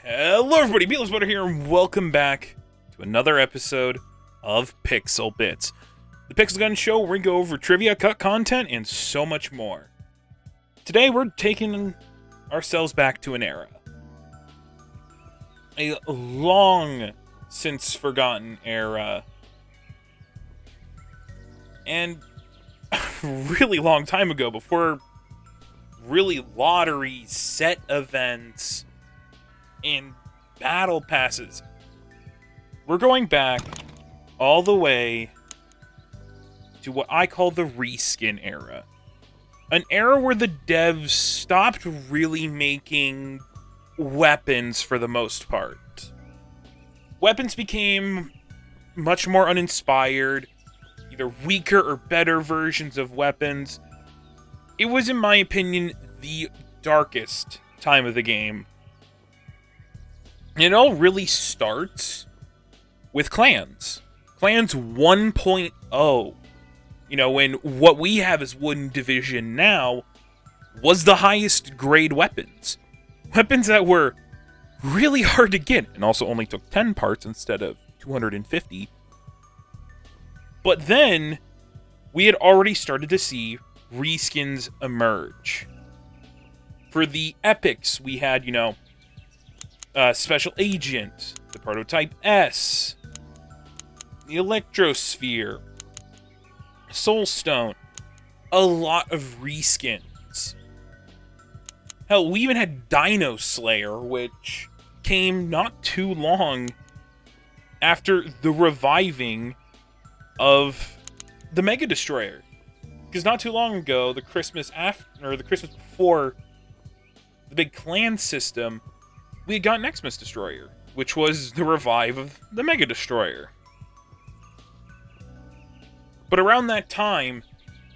Hello everybody, Beatles Butter here, and welcome back to another episode of Pixel Bits, the Pixel Gun show where we go over trivia, cut content, and so much more. Today we're taking ourselves back to an era. A long since forgotten era. And a really long time ago, before really lottery set events and battle passes. We're going back all the way to what I call the reskin era. An era where the devs stopped really making weapons for the most part. Weapons became much more uninspired, either weaker or better versions of weapons. It was, in my opinion, the darkest time of the game. It all really starts with clans. Clans 1.0. You know, when what we have as Wooden Division now was the highest grade weapons. Weapons that were really hard to get, and also only took 10 parts instead of 250. But then, we had already started to see reskins emerge. For the epics, we had, Special Agent, the Prototype S, the Electrosphere, Soulstone, a lot of reskins. Hell, we even had Dino Slayer, which came not too long after the reviving of the Mega Destroyer. Because not too long ago, the Christmas before the big clan system, we had gotten Xmas Destroyer, which was the revive of the Mega Destroyer. But around that time,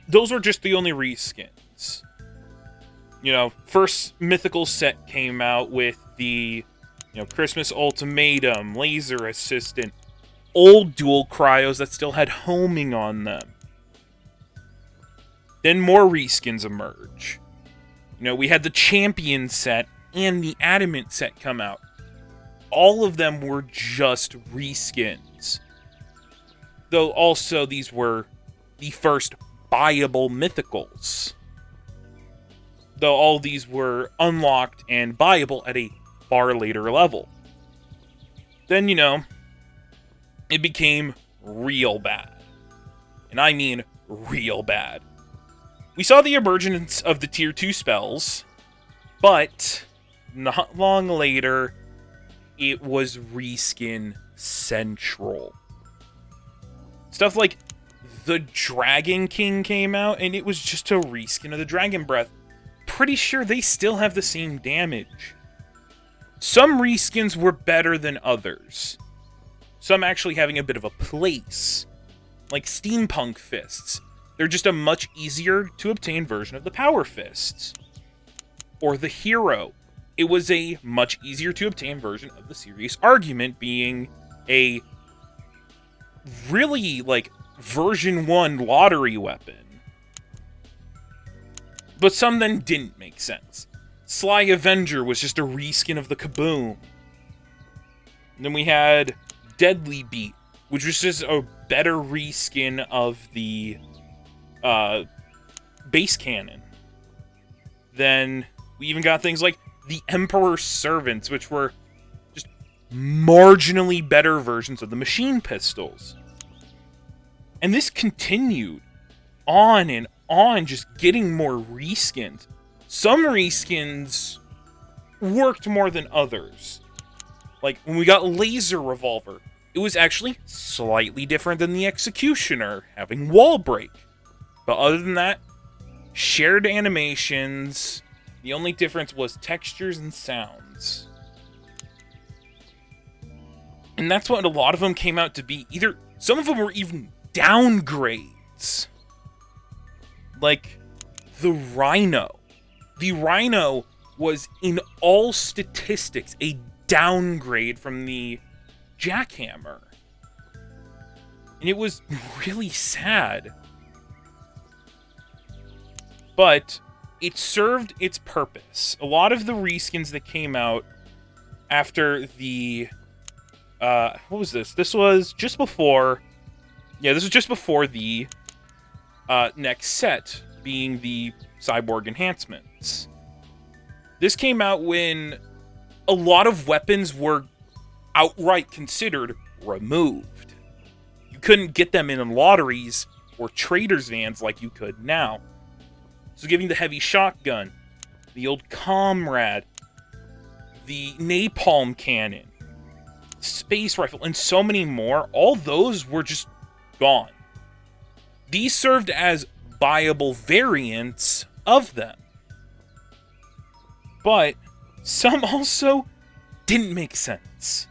those were just the only reskins. First mythical set came out with the, Christmas Ultimatum, Laser Assistant, old dual cryos that still had homing on them. Then more reskins emerge. We had the Champion set and the Adamant set come out. All of them were just reskins. Though also these were the first buyable mythicals. Though all these were unlocked and buyable at a far later level. Then, it became real bad. And I mean real bad. We saw the emergence of the Tier 2 spells, but not long later, it was reskin central. Stuff like the Dragon King came out, and it was just a reskin of the Dragon Breath. Pretty sure they still have the same damage. Some reskins were better than others. Some actually having a bit of a place. Like Steampunk Fists. They're just a much easier to obtain version of the Power Fists. Or the Hero. It was a much easier to obtain version of the Serious Argument, being a really, version 1 lottery weapon. But some then didn't make sense. Sly Avenger was just a reskin of the Kaboom. And then we had Deadly Beat, which was just a better reskin of the base cannon. Then we even got things like the Emperor's Servants, which were just marginally better versions of the machine pistols. And this continued on and on, just getting more reskins. Some reskins worked more than others. Like, when we got Laser Revolver, it was actually slightly different than the Executioner, having wall break. But other than that, shared animations. The only difference was textures and sounds. And that's what a lot of them came out to be. Some of them were even downgrades. Like the Rhino. The Rhino was, in all statistics, a downgrade from the Jackhammer. And it was really sad. But it served its purpose. A lot of the reskins that came out after the what was this? This was just before. Yeah, this was just before the next set, being the Cyborg enhancements. This came out when a lot of weapons were outright considered removed. You couldn't get them in lotteries or traders' vans like you could now. So giving the heavy shotgun, the old comrade, the napalm cannon, space rifle, and so many more, all those were just gone. These served as buyable variants of them. But some also didn't make sense.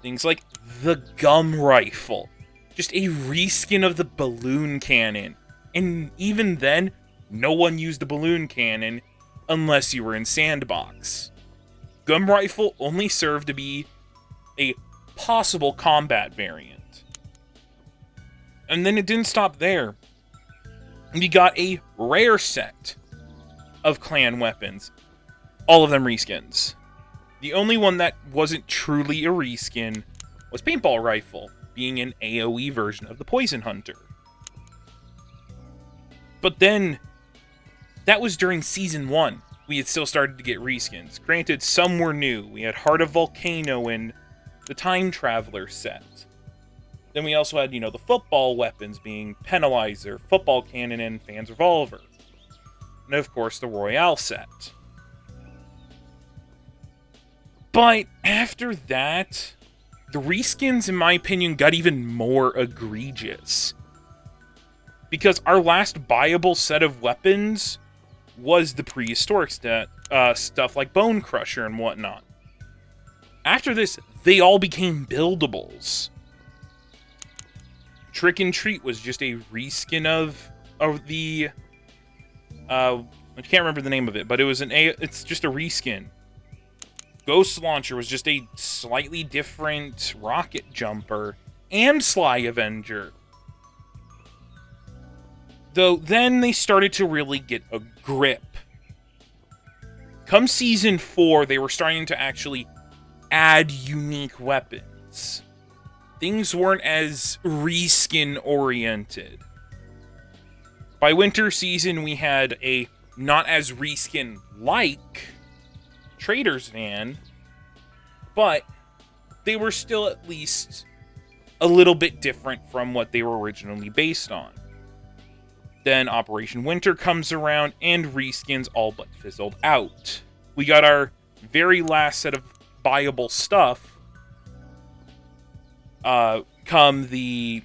Things like the gum rifle, just a reskin of the balloon cannon. And even then, no one used the balloon cannon unless you were in Sandbox. Gum rifle only served to be a possible combat variant. And then it didn't stop there. We got a rare set of clan weapons. All of them reskins. The only one that wasn't truly a reskin was Paintball Rifle, being an AoE version of the Poison Hunter. But then, that was during Season 1. We had still started to get reskins. Granted, some were new. We had Heart of Volcano and the Time Traveler set. Then we also had, the football weapons being Penalizer, Football Cannon, and Fan's Revolver. And of course, the Royale set. But after that, the reskins, in my opinion, got even more egregious. Because our last buyable set of weapons was the prehistoric stuff like Bone Crusher and whatnot. After this, they all became buildables. Trick and Treat was just a reskin of the... I can't remember the name of it, but it's just a reskin. Ghost Launcher was just a slightly different rocket jumper, and Sly Avenger. Though then they started to really get a grip. Come Season 4, they were starting to actually add unique weapons. Things weren't as reskin-oriented. By Winter Season, we had a not as reskin-like Trader's Van, but they were still at least a little bit different from what they were originally based on. Then Operation Winter comes around, and reskins all but fizzled out. We got our very last set of buyable stuff come the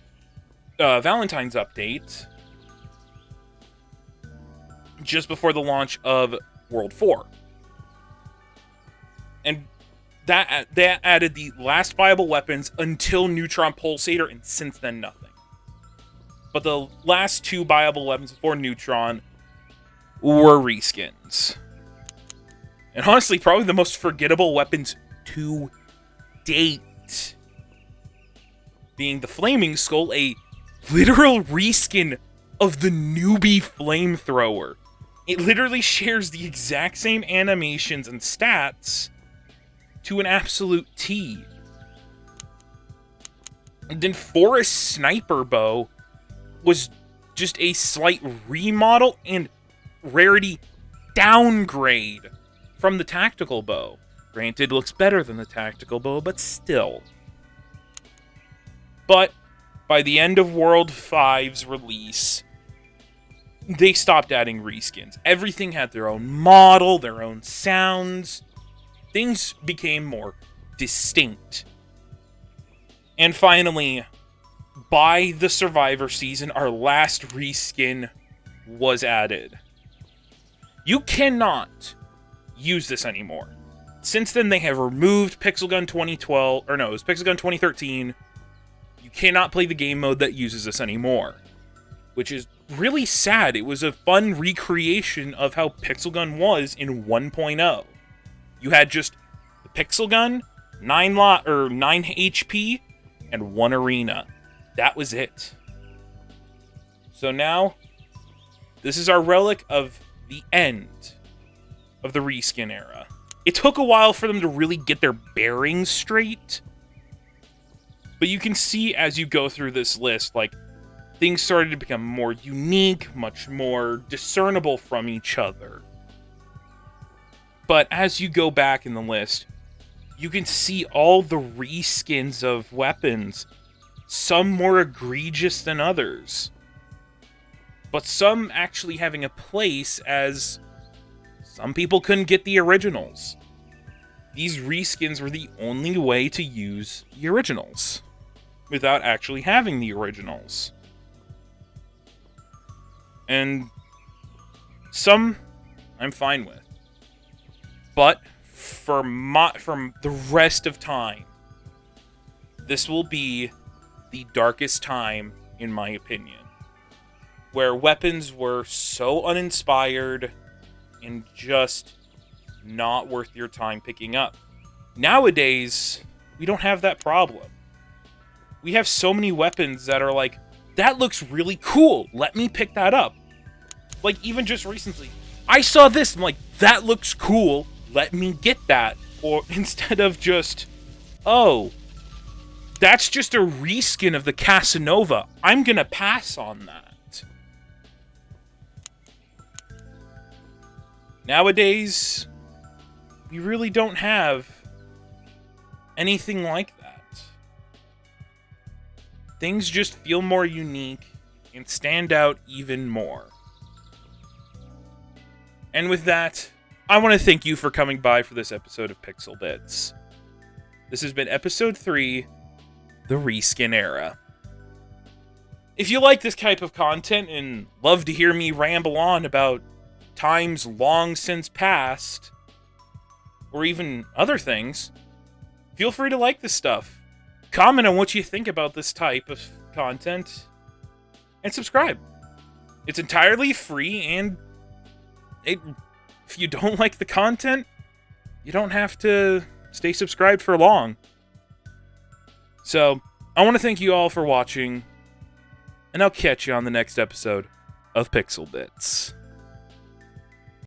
Valentine's update, just before the launch of World 4. And that added the last viable weapons until Neutron Pulsator, and since then, nothing. But the last two viable weapons before Neutron were reskins. And honestly, probably the most forgettable weapons to date. Being the Flaming Skull, a literal reskin of the newbie flamethrower. It literally shares the exact same animations and stats to an absolute T. And then Forest Sniper Bow was just a slight remodel and rarity downgrade from the Tactical Bow. Granted, looks better than the Tactical Bow, but still. But by the end of World 5's release, they stopped adding reskins. Everything had their own model, their own sounds. Things became more distinct. And finally, by the Survivor season, our last reskin was added. You cannot use this anymore. Since then, they have removed Pixel Gun 2012, or no, it was Pixel Gun 2013. You cannot play the game mode that uses this anymore, which is really sad. It was a fun recreation of how Pixel Gun was in 1.0. You had just the Pixel Gun, 9 HP, and 1 arena. That was it. So now, this is our relic of the end of the reskin era. It took a while for them to really get their bearings straight. But you can see as you go through this list, like, things started to become more unique, much more discernible from each other. But as you go back in the list, you can see all the reskins of weapons, some more egregious than others, but some actually having a place as some people couldn't get the originals. These reskins were the only way to use the originals without actually having the originals. And some I'm fine with. But from the rest of time, this will be the darkest time, in my opinion, where weapons were so uninspired and just not worth your time picking up. Nowadays, we don't have that problem. We have so many weapons that are like, that looks really cool, let me pick that up. Like, even just recently, I saw this, I'm like, that looks cool, let me get that. Or instead of just, oh, that's just a reskin of the Casanova, I'm gonna pass on that. Nowadays, we really don't have anything like that. Things just feel more unique and stand out even more. And with that, I want to thank you for coming by for this episode of Pixel Bits. This has been episode 3, The Reskin Era. If you like this type of content and love to hear me ramble on about times long since past, or even other things, feel free to like this stuff. Comment on what you think about this type of content, and subscribe. It's entirely free, and if you don't like the content, you don't have to stay subscribed for long. So, I want to thank you all for watching, and I'll catch you on the next episode of Pixel Bits.